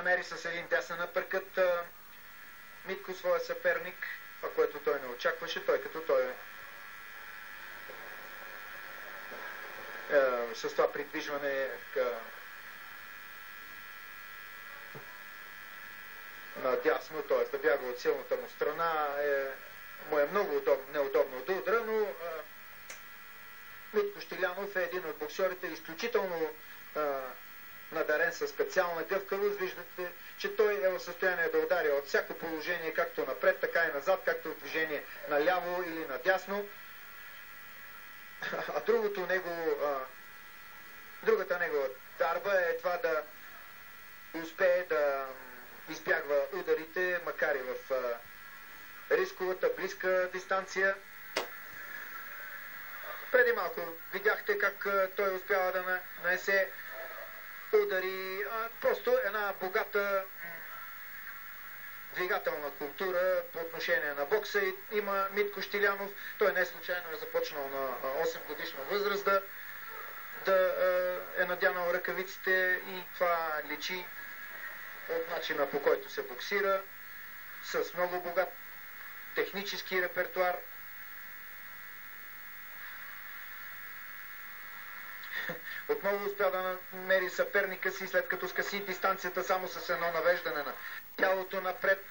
намери с един дясен апъркът Митко своя съперник, а което той не очакваше, тъй като той с това придвижване надясно, т.е. да бяга от силната му страна, му е много неудобно да удра, но Митко Щилянов е един от боксерите, изключително надарен със специална гъвкавост. Виждате, че той е в състояние да ударя от всяко положение, както напред, така и назад, както от движение наляво или надясно. А другата негова дарба е това да успее да избягва ударите, макар и в рисковата близка дистанция. Преди малко видяхте как той успява да нанесе удари. Просто една богата двигателна култура по отношение на бокса има Митко Щилянов. Той не случайно е започнал на 8 годишна възраст да е надянал ръкавиците и това личи от начина, по който се боксира, с много богат технически репертуар. Отново успя да намери съперника си, след като скъси дистанцията само с едно навеждане на тялото напред.